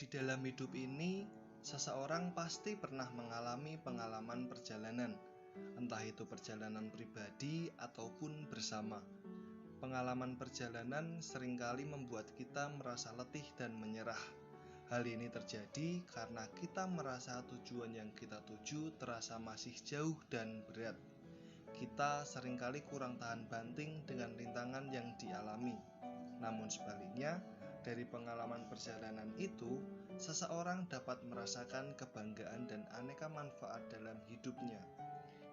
Di dalam hidup ini, seseorang pasti pernah mengalami pengalaman perjalanan, entah itu perjalanan pribadi ataupun bersama. Pengalaman perjalanan seringkali membuat kita merasa letih dan menyerah. Hal ini terjadi karena kita merasa tujuan yang kita tuju terasa masih jauh dan berat. Kita seringkali kurang tahan banting dengan rintangan yang dialami. Namun sebaliknya, dari pengalaman perjalanan itu, seseorang dapat merasakan kebanggaan dan aneka manfaat dalam hidupnya.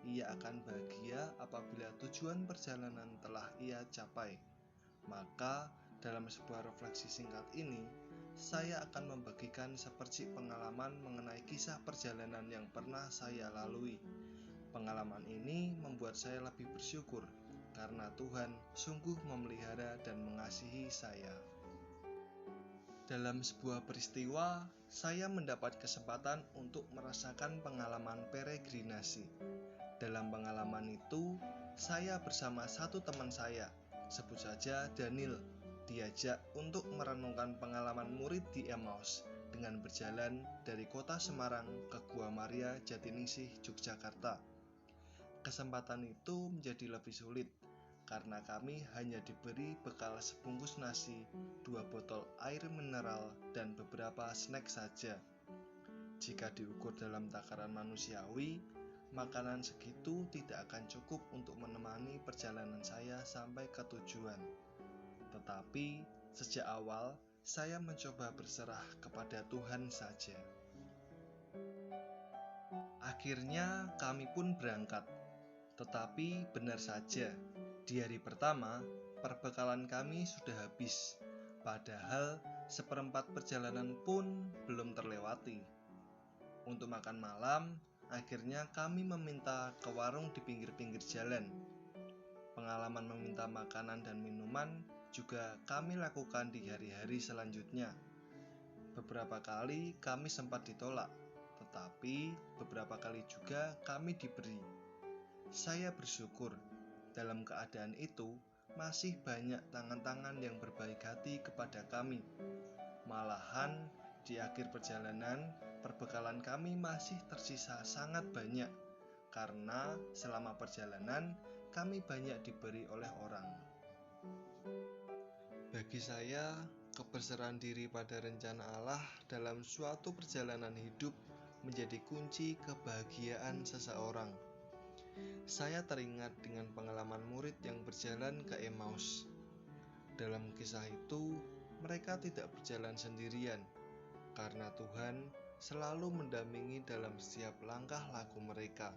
Ia akan bahagia apabila tujuan perjalanan telah ia capai. Maka, dalam sebuah refleksi singkat ini, saya akan membagikan seperti pengalaman mengenai kisah perjalanan yang pernah saya lalui. Pengalaman ini membuat saya lebih bersyukur karena Tuhan sungguh memelihara dan mengasihi saya. Dalam sebuah peristiwa, saya mendapat kesempatan untuk merasakan pengalaman peregrinasi. Dalam pengalaman itu, saya bersama satu teman saya, sebut saja Daniel, diajak untuk merenungkan pengalaman murid di Emmaus dengan berjalan dari kota Semarang ke Gua Maria Jatiningsih, Yogyakarta. Kesempatan itu menjadi lebih sulit karena kami hanya diberi bekal sebungkus nasi, 2 botol air mineral, dan beberapa snack saja. Jika diukur dalam takaran manusiawi, makanan segitu tidak akan cukup untuk menemani perjalanan saya sampai ke tujuan. Tetapi sejak awal saya mencoba berserah kepada Tuhan saja. Akhirnya kami pun berangkat. Tetapi benar saja, di hari pertama, perbekalan kami sudah habis. Padahal seperempat perjalanan pun belum terlewati. Untuk makan malam, akhirnya kami meminta ke warung di pinggir-pinggir jalan. Pengalaman meminta makanan dan minuman juga kami lakukan di hari-hari selanjutnya. Beberapa kali kami sempat ditolak, tetapi beberapa kali juga kami diberi. Saya bersyukur, dalam keadaan itu masih banyak tangan-tangan yang berbaik hati kepada kami. Malahan, di akhir perjalanan, perbekalan kami masih tersisa sangat banyak, karena selama perjalanan kami banyak diberi oleh orang. Bagi saya, kebesaran diri pada rencana Allah dalam suatu perjalanan hidup menjadi kunci kebahagiaan seseorang. Saya teringat dengan pengalaman murid yang berjalan ke Emmaus. Dalam kisah itu, mereka tidak berjalan sendirian, karena Tuhan selalu mendampingi dalam setiap langkah laku mereka.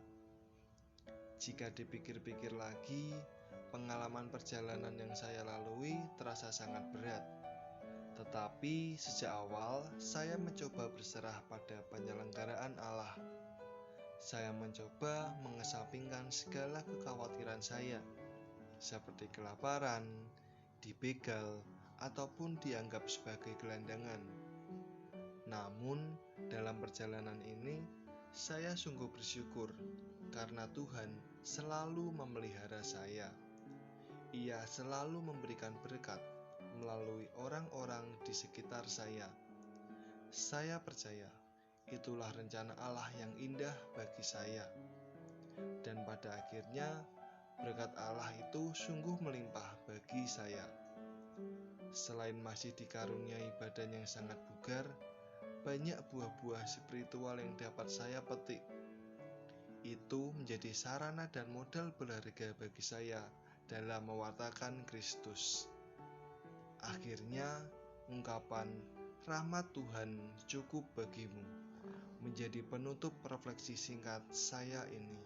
Jika dipikir-pikir lagi, pengalaman perjalanan yang saya lalui terasa sangat berat. Tetapi sejak awal, saya mencoba berserah pada penyelenggaraan Allah. Saya mencoba mengesampingkan segala kekhawatiran saya, seperti kelaparan, dibegal, ataupun dianggap sebagai gelandangan. Namun, dalam perjalanan ini, saya sungguh bersyukur karena Tuhan selalu memelihara saya. Ia selalu memberikan berkat melalui orang-orang di sekitar saya. Saya percaya itulah rencana Allah yang indah bagi saya. Dan pada akhirnya, berkat Allah itu sungguh melimpah bagi saya. Selain masih dikaruniai badan yang sangat bugar, banyak buah-buah spiritual yang dapat saya petik. Itu menjadi sarana dan modal berharga bagi saya dalam mewartakan Kristus. Akhirnya, ungkapan rahmat Tuhan cukup bagimu menjadi penutup refleksi singkat saya ini.